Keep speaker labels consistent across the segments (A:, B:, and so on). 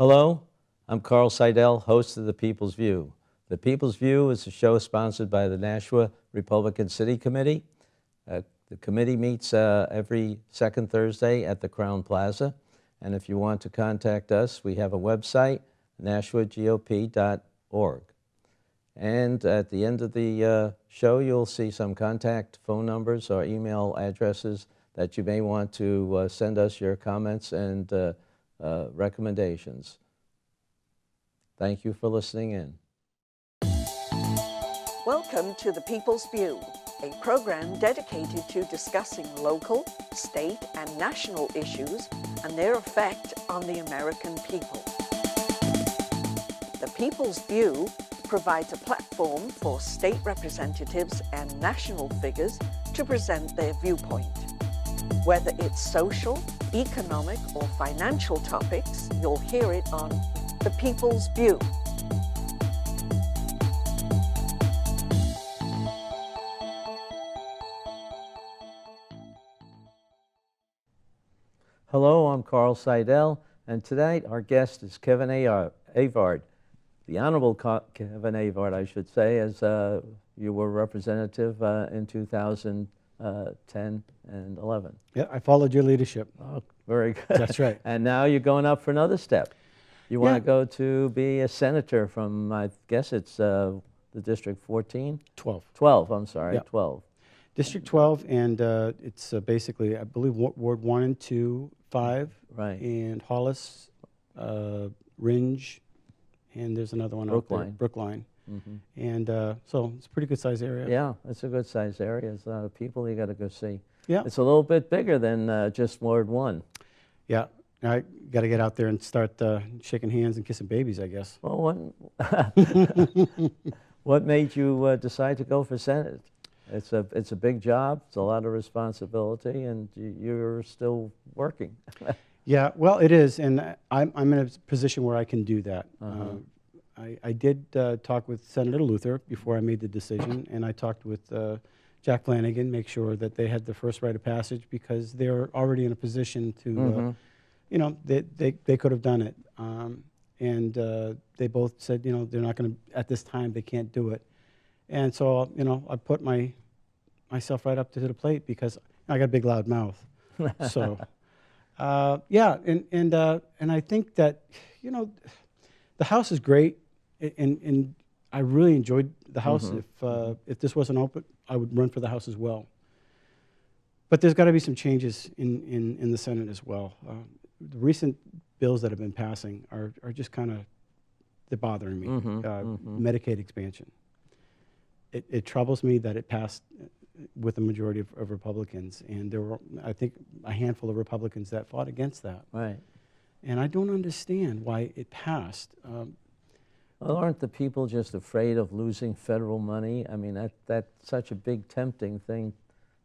A: Hello, I'm Carl Seidel, host of The People's View. The People's View is a show sponsored by the Nashua Republican City Committee. The committee meets every second Thursday at the Crown Plaza. And if you want to contact us, we have a website, nashuagop.org. And at the end of the show, you'll see some contact phone numbers or email addresses that you may want to send us your comments and recommendations. Thank you for listening in.
B: Welcome to The People's View, a program dedicated to discussing local, state, and national issues and their effect on the American people. The People's View provides a platform for state representatives and national figures to present their viewpoint. Whether it's social, economic, or financial topics, you'll hear it on The People's View.
A: Hello, I'm Carl Seidel, and tonight our guest is Kevin Avard. The Honorable Kevin Avard, I should say, as you were representative in 2010 and 11.
C: Yeah, I followed your leadership.
A: Oh, very good.
C: That's right.
A: And now you're going up for another step. You want to go to be a senator from, I guess it's the District 14?
C: 12.
A: 12, I'm sorry,
C: Yeah.
A: 12.
C: District 12, and it's basically, I believe, Ward 1 and 2, 5.
A: Right.
C: And Hollis, Ringe, and there's another one out there.
A: Brookline.
C: Brookline.
A: Mm-hmm.
C: And so it's a pretty good sized area.
A: Yeah, it's a good sized area. There's a lot of people you got to go see.
C: Yeah.
A: It's a little bit bigger than just Ward 1.
C: Yeah. I got to get out there and start shaking hands and kissing babies, I guess.
A: Well, what made you decide to go for Senate? It's a big job. It's a lot of responsibility, and you're still working.
C: Yeah, well, it is, and I'm in a position where I can do that. I did talk with Senator Luther before I made the decision, and I talked with Jack Flanagan, make sure that they had the first right of passage because they're already in a position to, you know, they could have done it. And they both said, you know, they're not going to, at this time, they can't do it. And so, you know, I put myself right up to the plate because I got a big, loud mouth. So, yeah, and I think that, you know, the House is great, and I really enjoyed the House. If this wasn't open, I would run for the House as well. But there's got to be some changes in the Senate as well. The recent bills that have been passing are just kind of, they're bothering me. Medicaid expansion. It troubles me that it passed with a majority of Republicans, and there were, I think, a handful of Republicans that fought against that.
A: Right.
C: And I don't understand why it passed.
A: Well, aren't the people just afraid of losing federal money? I mean, that's such a big, tempting thing,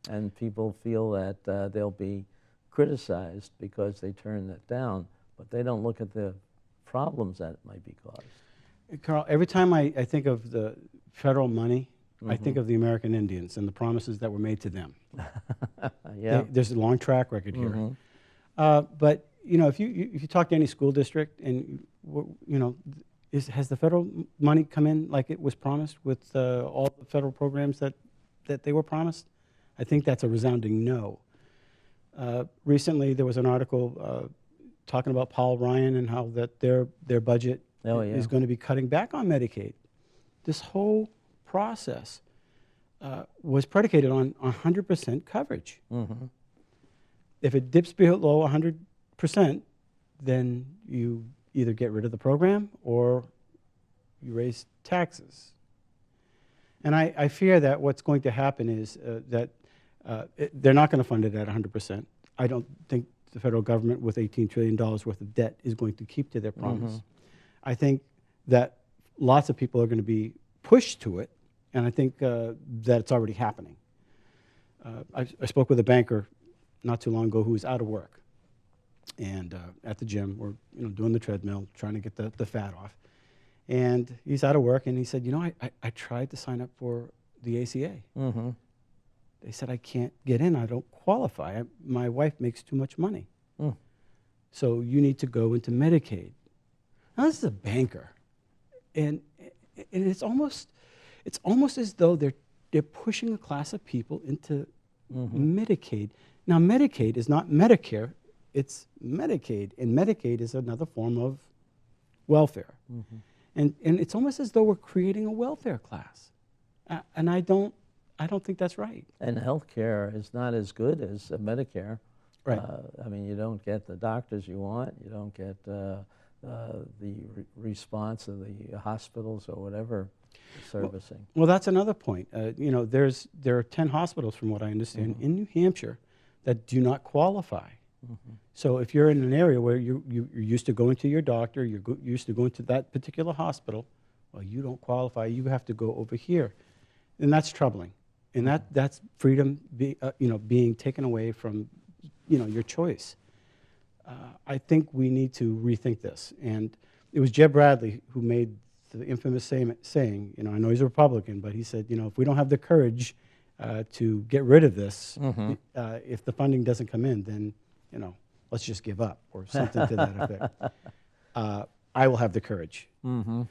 A: and people feel that they'll be criticized because they turn that down, but they don't look at the problems that might be caused.
C: Carl, every time I think of the federal money, I think of the American Indians and the promises that were made to them.
A: Yeah.
C: There's a long track record here. But you know, if you talk to any school district, and you know, has the federal money come in like it was promised with all the federal programs that they were promised? I think that's a resounding no. Recently, there was an article talking about Paul Ryan and how that their budget is going to be cutting back on Medicaid. This whole process was predicated on 100% coverage. If it dips below 100%, then you either get rid of the program or you raise taxes. And I fear that what's going to happen is that they're not going to fund it at 100%. I don't think the federal government with $18 trillion worth of debt is going to keep to their promise. I think that lots of people are going to be pushed to it, and I think that it's already happening. I spoke with a banker not too long ago who was out of work, and at the gym, we're doing the treadmill, trying to get the fat off. And he's out of work, and he said, you know, I tried to sign up for the ACA. They said, I can't get in. I don't qualify. My wife makes too much money. So you need to go into Medicaid. Now this is a banker, and it's almost as though they're pushing a class of people into Medicaid. Now Medicaid is not Medicare, it's Medicaid, and Medicaid is another form of welfare. And it's almost as though we're creating a welfare class, and I don't think that's right.
A: And health care is not as good as Medicare.
C: Right.
A: I mean, you don't get the doctors you want. You don't get the response of the hospitals or whatever servicing.
C: Well, that's another point. You know, there are 10 hospitals, from what I understand, in New Hampshire that do not qualify. So if you're in an area where you're used to going to your doctor, you're used to going to that particular hospital, well, you don't qualify. You have to go over here, and that's troubling. And that's freedom, being taken away from, your choice. I think we need to rethink this. And it was Jeb Bradley who made the infamous saying, I know he's a Republican, but he said, if we don't have the courage to get rid of this, if the funding doesn't come in, then, let's just give up, or something to that effect. I will have the courage. And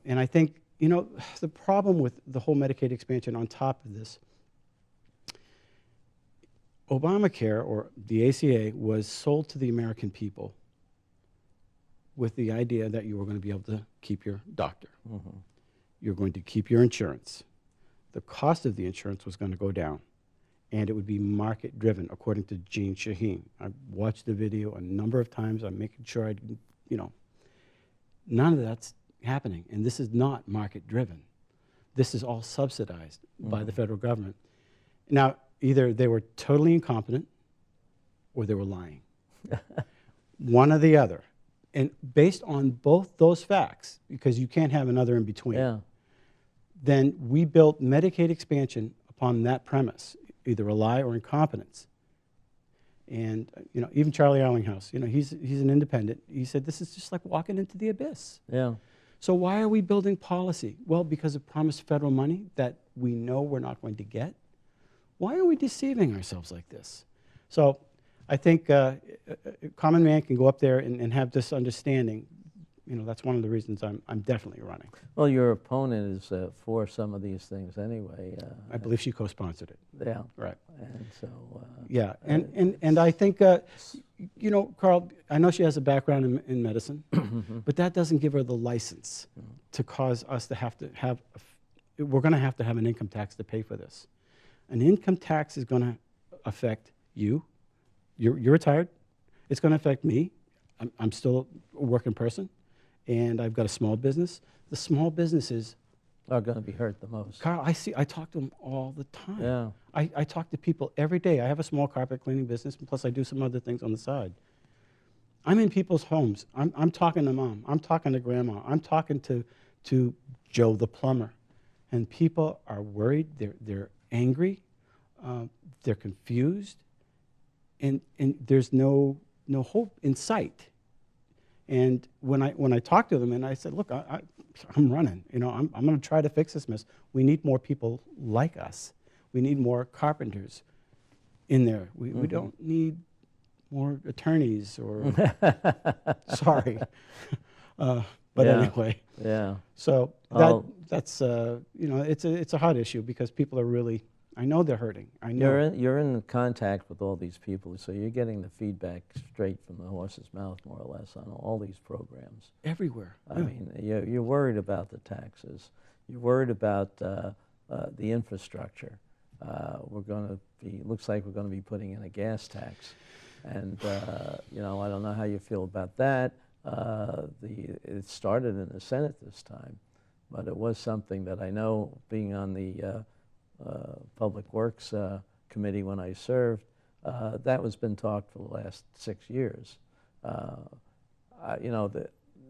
C: I think, the problem with the whole Medicaid expansion on top of this, Obamacare, or the ACA, was sold to the American people with the idea that you were going to be able to keep your doctor. You're going to keep your insurance. The cost of the insurance was going to go down, and it would be market-driven, according to Gene Shaheen. I've watched the video a number of times. I'm making sure none of that's happening, and this is not market-driven. This is all subsidized by the federal government. Now, either they were totally incompetent or they were lying. One or the other. And based on both those facts, because you can't have another in between, then we built Medicaid expansion upon that premise, either a lie or incompetence. And even Charlie Arlinghouse, he's an independent. He said this is just like walking into the abyss. So why are we building policy? Well, because of promised federal money that we know we're not going to get. Why are we deceiving ourselves like this? So I think a common man can go up there and have this understanding. That's one of the reasons I'm definitely running.
A: Well, your opponent is for some of these things anyway.
C: I believe she co-sponsored it.
A: Yeah.
C: Right.
A: And so.
C: Yeah, and I think, Carl, I know she has a background in medicine, but that doesn't give her the license to cause us to have we're going to have an income tax to pay for this. An income tax is going to affect you. You're retired. It's going to affect me. I'm still a working person, and I've got a small business. The small businesses
A: are going to be hurt the most.
C: Carl, I talk to them all the time.
A: Yeah.
C: I talk to people every day. I have a small carpet cleaning business, and plus I do some other things on the side. I'm in people's homes. I'm talking to mom. I'm talking to grandma. I'm talking to Joe the plumber. And people are worried. They're angry. They're confused. And there's no hope in sight. And when I talked to them, and I said, look, I'm running. I'm going to try to fix this mess. We need more people like us. We need more carpenters in there. We don't need more attorneys or, sorry. But anyway.
A: Yeah.
C: So that's, it's a hot issue because people are really, I know they're hurting. I know.
A: You're in contact with all these people, so you're getting the feedback straight from the horse's mouth, more or less, on all these programs.
C: Everywhere.
A: I mean, you're worried about the taxes. You're worried about the infrastructure. Looks like we're going to be putting in a gas tax. And, I don't know how you feel about that. It started in the Senate this time, but it was something that I know, being on the Public Works Committee when I served, that was been talked for the last 6 years.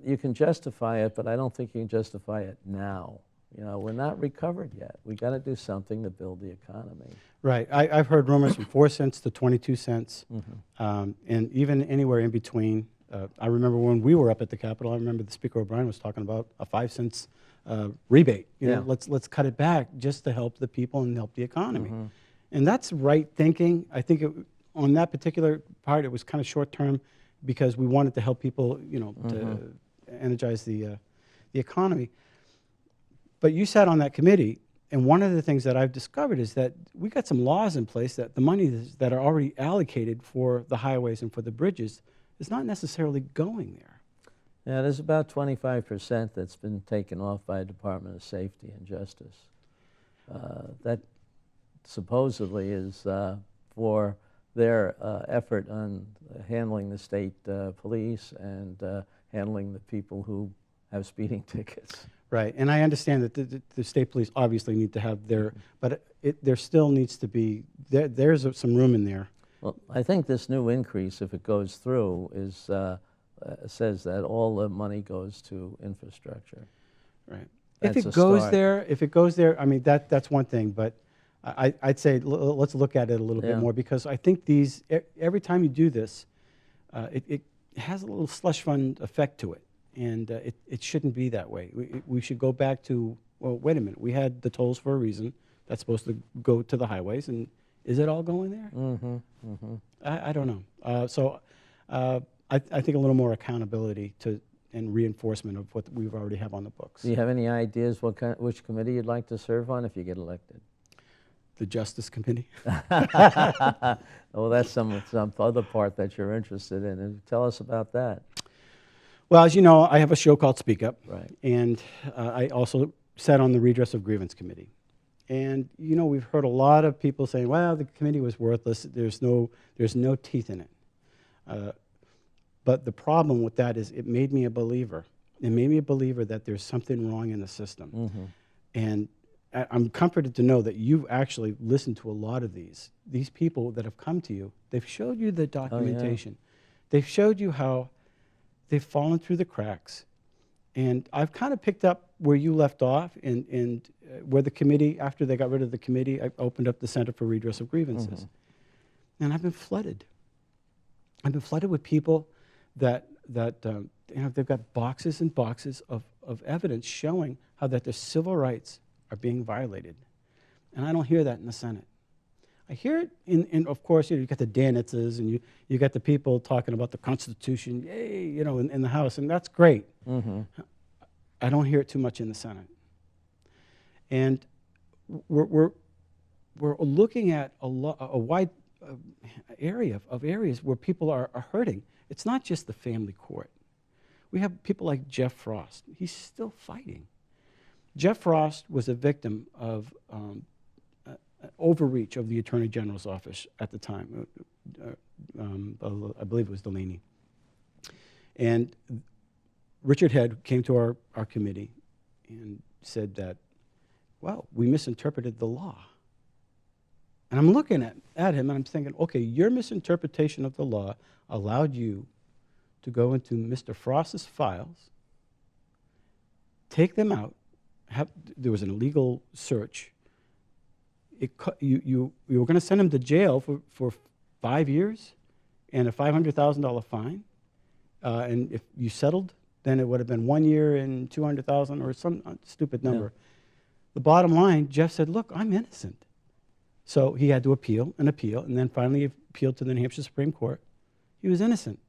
A: You can justify it, but I don't think you can justify it now. We're not recovered yet. We got to do something to build the economy.
C: Right. I've heard rumors from 4 cents to 22 cents, and even anywhere in between. I remember when we were up at the Capitol, I remember the Speaker O'Brien was talking about a 5 cents rebate. Let's cut it back just to help the people and help the economy. And that's right thinking. I think on that particular part, it was kind of short term because we wanted to help people, to energize the economy. But you sat on that committee, and one of the things that I've discovered is that we got some laws in place that the money that are already allocated for the highways and for the bridges is not necessarily going there.
A: Yeah, there's about 25% that's been taken off by Department of Safety and Justice. That supposedly is for their effort on handling the state police and handling the people who have speeding tickets.
C: Right, and I understand that the state police obviously need to have their, but there still needs to be, there's some room in there.
A: Well, I think this new increase, if it goes through, is says that all the money goes to infrastructure.
C: Right.
A: That's
C: If
A: a
C: it goes there, I mean, that's one thing, but I'd say let's look at it a little bit more, because I think every time you do this, it has a little slush fund effect to it. And it shouldn't be that way. We should go back to, well, wait a minute. We had the tolls for a reason. That's supposed to go to the highways. And is it all going there?
A: Mm-hmm, mm-hmm.
C: I don't know. So I think a little more accountability and reinforcement of what we already have on the books.
A: Do you have any ideas which committee you'd like to serve on if you get elected?
C: The Justice Committee.
A: Well, that's some other part that you're interested in. And tell us about that.
C: Well, as you know, I have a show called Speak Up.
A: Right.
C: And I also sat on the Redress of Grievance Committee. And, you know, we've heard a lot of people saying, well, the committee was worthless. There's no teeth in it. But the problem with that is it made me a believer. It made me a believer that there's something wrong in the system.
A: Mm-hmm.
C: And I'm comforted to know that you've actually listened to a lot of these people that have come to you. They've showed you the documentation.
A: Oh, yeah.
C: They've showed you how they've fallen through the cracks. And I've kind of picked up where you left off, and where the committee, after they got rid of the committee, I opened up the Center for Redress of Grievances. Mm-hmm. And I've been flooded. I've been flooded with people that you know, they've got boxes and boxes of evidence showing how that their civil rights are being violated. And I don't hear that in the Senate. I hear it in of course, you know, you got the Danitzes, and you got the people talking about the Constitution, yay, you know, in the House, and that's great. Mm-hmm. I don't hear it too much in the Senate. And we're looking at a wide area of areas where people are hurting. It's not just the family court. We have people like Jeff Frost. He's still fighting. Jeff Frost was a victim of overreach of the Attorney General's office at the time. I believe it was Delaney. And Richard Head came to our committee and said that, well, we misinterpreted the law. And I'm looking at him and I'm thinking, okay, your misinterpretation of the law allowed you to go into Mr. Frost's files, take them out. There was an illegal search. You were going to send him to jail for 5 years and a $500,000 fine. And if you settled, then it would have been 1 year and $200,000 or some stupid number. Yeah. The bottom line, Jeff said, look, I'm innocent. So he had to appeal, and then finally appealed to the New Hampshire Supreme Court. He was innocent.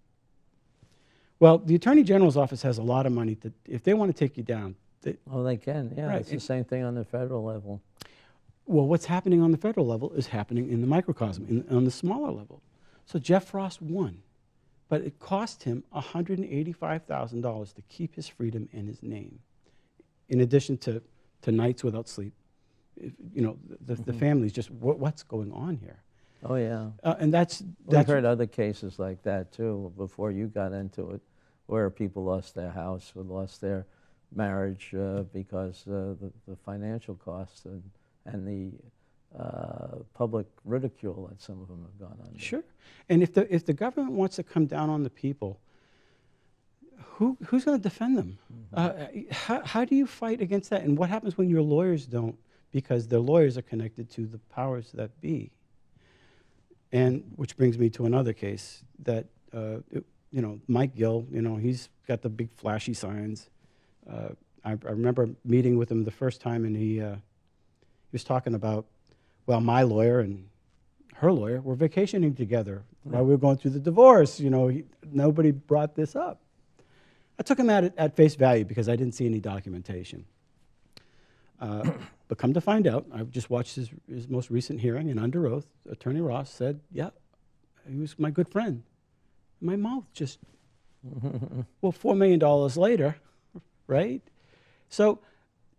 C: Well, the Attorney General's office has a lot of money if they want to take you down.
A: They can, yeah. Right. It's the same thing on the federal level.
C: Well, what's happening on the federal level is happening in the microcosm, on the smaller level. So Jeff Frost won, but it cost him $185,000 to keep his freedom and his name, in addition to nights without sleep. You know, the family's just, what's going on here?
A: Oh, yeah.
C: And that's
A: We've heard other cases like that, too, before you got into it, where people lost their house or lost their marriage because the financial costs and the public ridicule that some of them have gone under.
C: Sure. And if the government wants to come down on the people, who's going to defend them? Mm-hmm. How do you fight against that? And what happens when your lawyers don't? Because their lawyers are connected to the powers that be. And which brings me to another case that, you know, Mike Gill, you know, he's got the big flashy signs. I remember meeting with him the first time, and he was talking about, well, my lawyer and her lawyer were vacationing together while we were going through the divorce. You know, nobody brought this up. I took him at face value because I didn't see any documentation. But come to find out, I just watched his most recent hearing, and under oath, Attorney Ross said, yeah, he was my good friend. My mouth just, well, $4 million later, right? So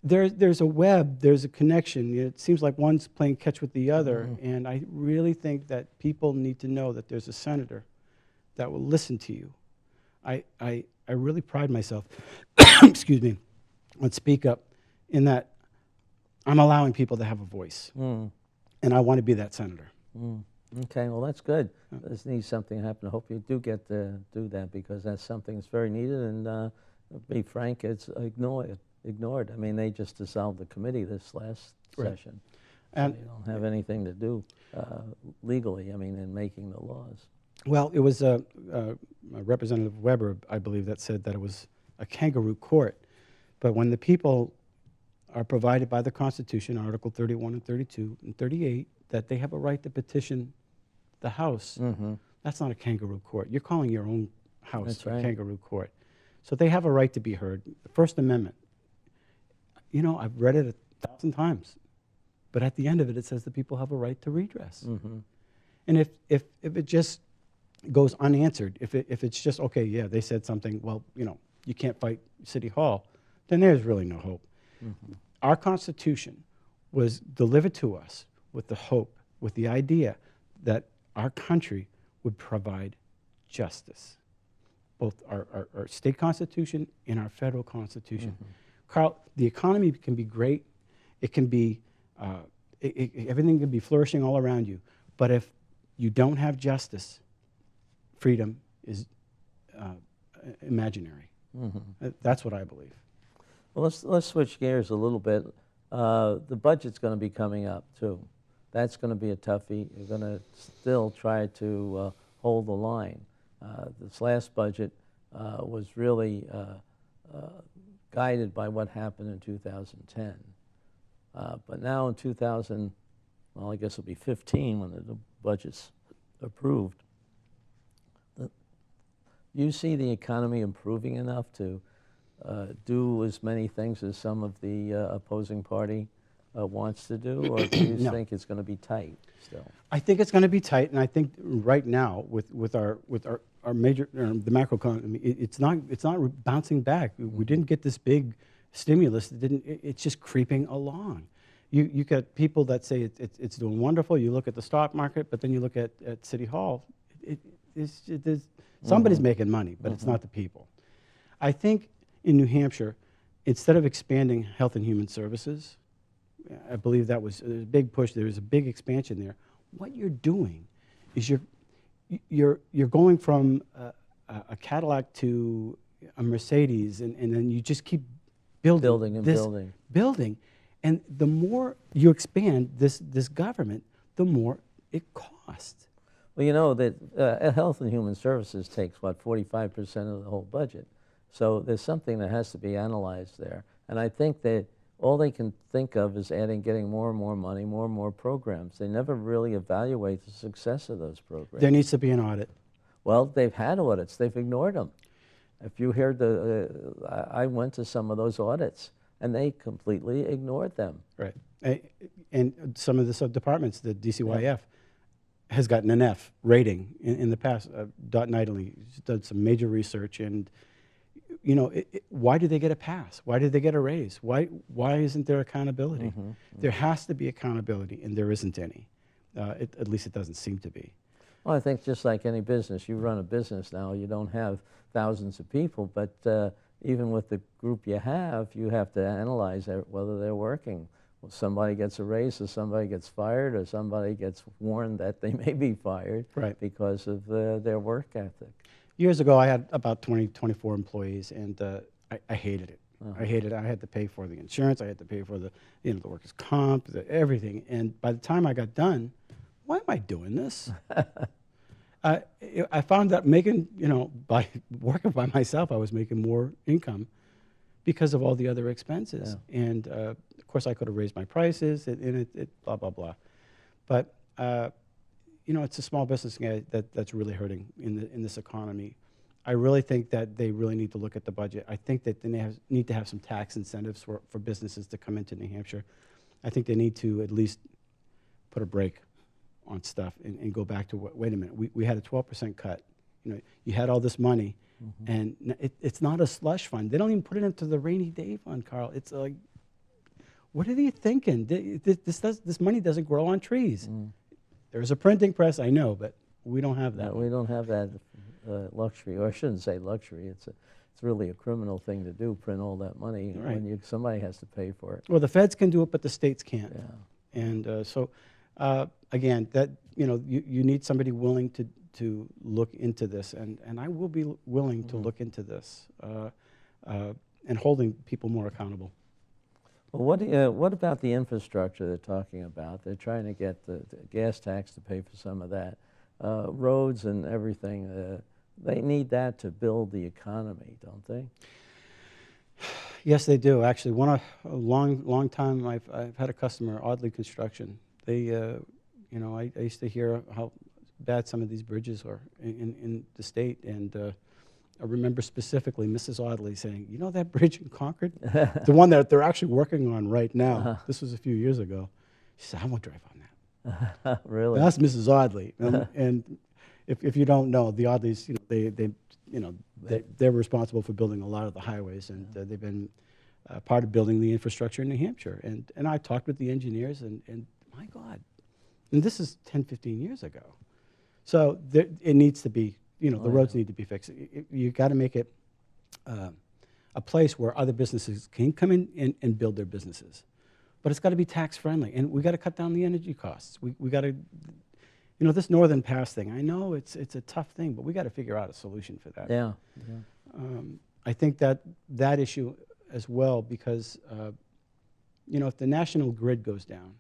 C: there's a web, there's a connection. It seems like one's playing catch with the other, and I really think that people need to know that there's a senator that will listen to you. I really pride myself, excuse me, on Speak Up, in that I'm allowing people to have a voice, and I want to be that senator.
A: Okay, well, that's good. This needs something to happen. I hope you do get to do that, because that's something that's very needed, and to be frank, it's ignored. I mean, they just dissolved the committee this last session. And they don't have anything to do legally, I mean, in making the laws.
C: Well, it was Representative Weber, I believe, that said that it was a kangaroo court. But when the people are provided by the Constitution, Article 31 and 32 and 38, that they have a right to petition the House, that's not a kangaroo court. You're calling your own house a kangaroo court. So they have a right to be heard. The First Amendment, you know, I've read it 1,000 times, but at the end of it, it says the people have a right to redress. And if it just goes unanswered, if it's just, okay, yeah, they said something, well, you know, you can't fight City Hall, then there's really no hope. Our Constitution was delivered to us with the hope, with the idea that our country would provide justice, both our state constitution and our federal constitution. Carl, the economy can be great. It can be, everything can be flourishing all around you. But if you don't have justice, freedom is imaginary. That's what I believe.
A: Well, let's switch gears a little bit. The budget's going to be coming up, too. That's going to be a toughie. You're going to still try to hold the line. This last budget was really guided by what happened in 2010. But now in 2000, well, I guess it'll be 15 when the budget's approved. Do you see the economy improving enough to do as many things as some of the opposing party wants to do, or do you think it's going to be tight still?
C: I think it's going to be tight, and I think right now with our major the macroeconomy, it's not bouncing back. We didn't get this big stimulus. It's just creeping along. You get people that say it's doing wonderful. You look at the stock market, but then you look at City Hall. Somebody's making money, but it's not the people. I think in New Hampshire, instead of expanding Health and Human Services, I believe that was a big push. There was a big expansion there. What you're doing is you're going from a Cadillac to a Mercedes, and then you just keep building and building. And the more you expand this government, the more it costs.
A: Well, you know that Health and Human Services takes, what, 45% of the whole budget. So there's something that has to be analyzed there. And I think that all they can think of is getting more and more money, more and more programs. They never really evaluate the success of those programs.
C: There needs to be an audit.
A: Well, they've had audits. They've ignored them. If you hear I went to some of those audits, and they completely ignored them.
C: Right. And some of the sub-departments, the DCYF, has gotten an F rating in the past. Dot Nightingale done some major research, and you know, why do they get a pass? Why did they get a raise? Why isn't there accountability? There has to be accountability, and there isn't any. At least it doesn't seem to be.
A: Well, I think just like any business, you run a business now, you don't have thousands of people, but even with the group you have to analyze whether they're working. Well, somebody gets a raise, or somebody gets fired, or somebody gets warned that they may be fired because of their work ethic.
C: Years ago, I had about 24 employees, and I hated it. I hated it. I had to pay for the insurance. I had to pay for the workers' comp, everything. And by the time I got done, why am I doing this? I found that by working by myself, I was making more income because of all the other expenses. Yeah. And of course, I could have raised my prices, and it blah, blah, blah. But it's a small business guy that's really hurting in this economy. I really think that they really need to look at the budget. I think that they need to have some tax incentives for businesses to come into New Hampshire. I think they need to at least put a break on stuff and go back to, wait a minute, we had a 12% cut. You know, you had all this money, and it's not a slush fund. They don't even put it into the rainy day fund, Carl. It's like, what are they thinking? This money doesn't grow on trees. There's a printing press, I know, but we don't have that.
A: We don't have that luxury, or I shouldn't say luxury. It's really a criminal thing to do, print all that money when somebody has to pay for it.
C: Well, the feds can do it, but the states can't.
A: Yeah.
C: And so, again, that you need somebody willing to look into this, and I will be willing to look into this, and holding people more accountable.
A: Well, what about the infrastructure they're talking about? They're trying to get the gas tax to pay for some of that. Roads and everything, they need that to build the economy, don't they?
C: Yes, they do. Actually, a long time I've had a customer, Audley Construction. They, I used to hear how bad some of these bridges are in the state, and I remember specifically Mrs. Audley saying, "You know that bridge in Concord, the one that they're actually working on right now." This was a few years ago. She said, "I won't drive on that."
A: Really?
C: That's Mrs. Audley, and if you don't know, the Audleys, they're responsible for building a lot of the highways, and they've been part of building the infrastructure in New Hampshire. And I talked with the engineers, and my God, and this is 10, 15 years ago. So it needs to be, the roads need to be fixed. You got to make it a place where other businesses can come in and build their businesses. But it's got to be tax friendly, and we got to cut down the energy costs. We got to, this Northern Pass thing. I know it's a tough thing, but we got to figure out a solution for that.
A: Yeah.
C: I think that issue as well, because if the national grid goes down,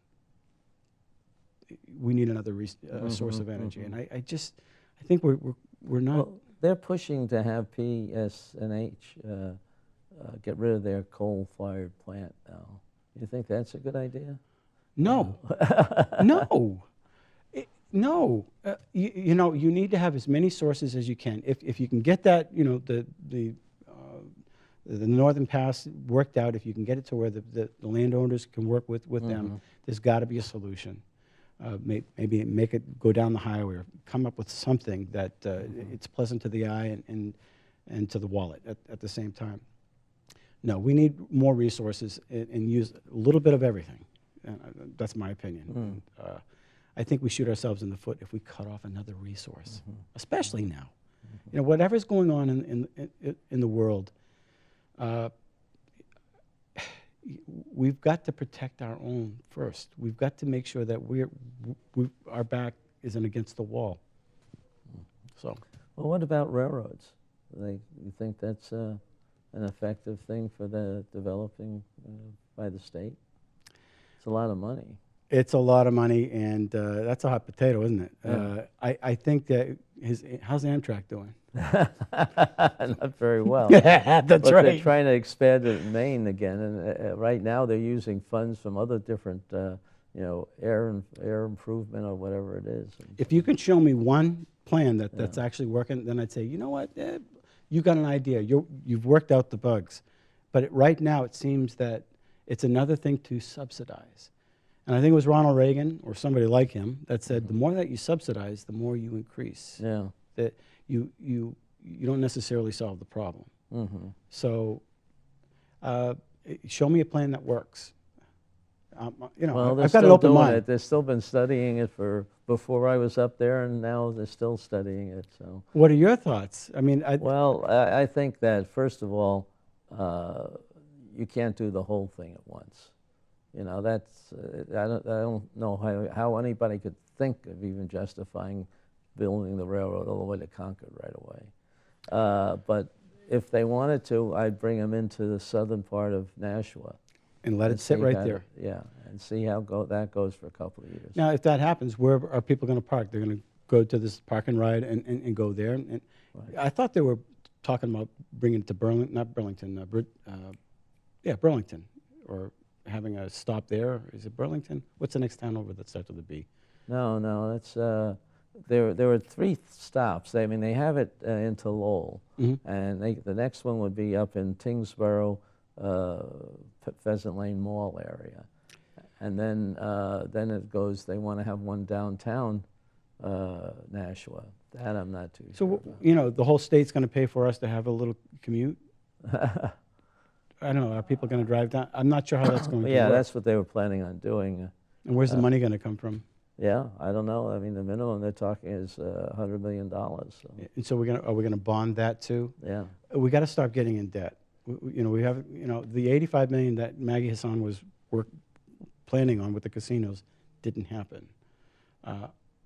C: we need another source of energy, and I think we're not.
A: Well, they're pushing to have PSNH get rid of their coal-fired plant now. You think that's a good idea?
C: No, no, no. You need to have as many sources as you can. If you can get that, the Northern Pass worked out, if you can get it to where the landowners can work with them, there's got to be a solution. Maybe make it go down the highway, or come up with something that it's pleasant to the eye and to the wallet at the same time. No, we need more resources and use a little bit of everything. That's my opinion. I think we shoot ourselves in the foot if we cut off another resource, especially now. Whatever's going on in the world, we've got to protect our own first. We've got to make sure that our back isn't against the wall. So,
A: well, what about railroads? You think that's an effective thing for the developing by the state? It's a lot of money.
C: It's a lot of money, and that's a hot potato, isn't it?
A: Yeah.
C: I think that how's Amtrak doing?
A: Not very well.
C: That's
A: but
C: right.
A: They're trying to expand it in Maine again, and right now they're using funds from other different, air improvement or whatever it is.
C: If you can show me one plan that's actually working, then I'd say, you know what, you got an idea. You've worked out the bugs, but right now it seems that it's another thing to subsidize. And I think it was Ronald Reagan or somebody like him that said, the more that you subsidize, the more you increase.
A: Yeah.
C: That you don't necessarily solve the problem. So show me a plan that works.
A: Well,
C: I've got an open mind.
A: it. They've still been studying it before I was up there, and now they're still studying it. So,
C: what are your thoughts? I mean,
A: I think that first of all, you can't do the whole thing at once. That's I don't know how anybody could think of even justifying building the railroad all the way to Concord right away. But if they wanted to, I'd bring them into the southern part of Nashua.
C: And let it sit right there.
A: Yeah, and see how that goes for a couple of years.
C: Now, if that happens, where are people going to park? They're going to go to this park and ride and go there. And
A: Right.
C: I thought they were talking about bringing it to Burlington, or having a stop there. Is it Burlington? What's the next town over that starts with a B?
A: No, that's there were 3 stops. I mean, they have it into Lowell, and the next one would be up in Tingsboro, Pheasant Lane Mall area, and then it goes. They want to have one downtown Nashua. That I'm not too sure
C: So, you know, the whole state's going to pay for us to have a little commute? I don't know, are people going to drive down? I'm not sure how that's going to
A: Yeah,
C: work.
A: that's what they were planning on doing.
C: And where's the money going to come from?
A: Yeah, I don't know. I mean, the minimum they're talking is $100 million. So.
C: And so are we going to bond that too?
A: Yeah.
C: We got to stop getting in debt. You know, we have, you know, the $85 million that Maggie Hassan was planning on with the casinos didn't happen.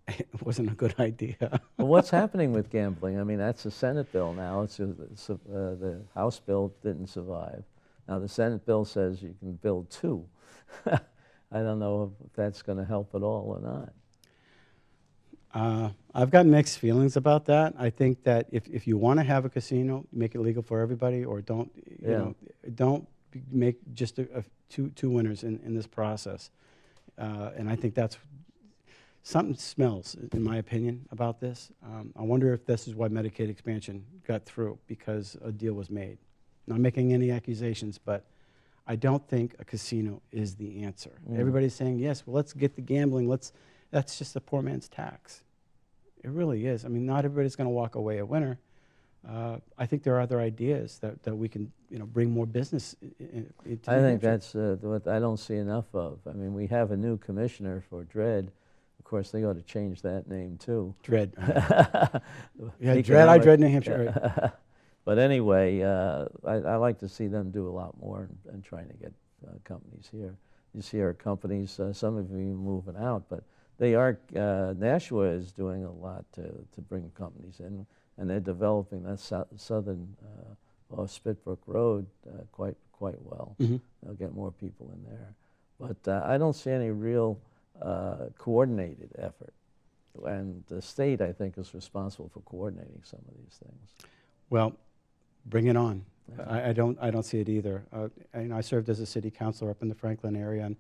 C: It wasn't a good idea.
A: Well, what's happening with gambling? I mean, that's a Senate bill now. The House bill didn't survive. Now the Senate bill says you can build 2. I don't know if that's going to help at all or not.
C: I've got mixed feelings about that. I think that if you want to have a casino, make it legal for everybody, or don't, you know, don't make just two winners in this process. And I think that's something smells, in my opinion, about this. I wonder if this is why Medicaid expansion got through, because a deal was made. Not making any accusations, but I don't think a casino is the answer. Everybody's saying, yes, well, let's get the gambling. That's just a poor man's tax. It really is. I mean, not everybody's going to walk away a winner. I think there are other ideas that we can, you know, bring more business into.
A: I think that's what I don't see enough of. I mean, we have a new commissioner for DRED. Of course, they ought to change that name too.
C: DRED. Yeah, DRED. I dread New Hampshire. Right.
A: But anyway, I like to see them do a lot more and trying to get companies here. You see our companies, some of them moving out, but they are, Nashua is doing a lot to bring companies in, and they're developing that southern Spitbrook Road quite well. They'll get more people in there. But I don't see any real coordinated effort. And the state, I think, is responsible for coordinating some of these things.
C: Well, bring it on. I don't see it either. I served as a city councilor up in the Franklin area, and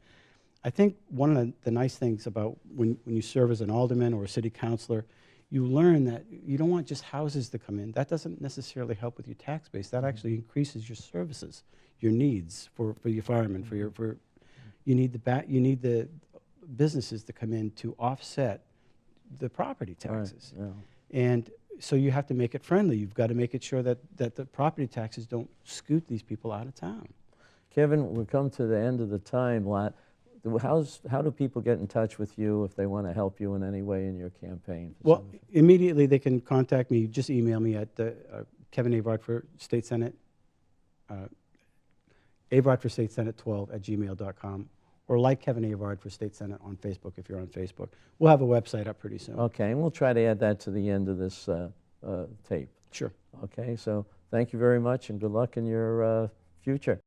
C: I think one of the nice things about when you serve as an alderman or a city councilor, you learn that you don't want just houses to come in. That doesn't necessarily help with your tax base. That actually increases your services, your needs for your firemen, you need the businesses to come in to offset the property taxes.
A: Right, yeah.
C: And so you have to make it friendly. You've got to make it sure that the property taxes don't scoot these people out of town.
A: Kevin, we've come to the end of the time lot. How do people get in touch with you if they want to help you in any way in your campaign?
C: Well, immediately they can contact me. Just email me at Kevin Avard for State Senate, Avard for State Senate 12@gmail.com, or like Kevin Avard for State Senate on Facebook if you're on Facebook. We'll have a website up pretty soon.
A: Okay, and we'll try to add that to the end of this tape.
C: Sure.
A: Okay, so thank you very much and good luck in your future.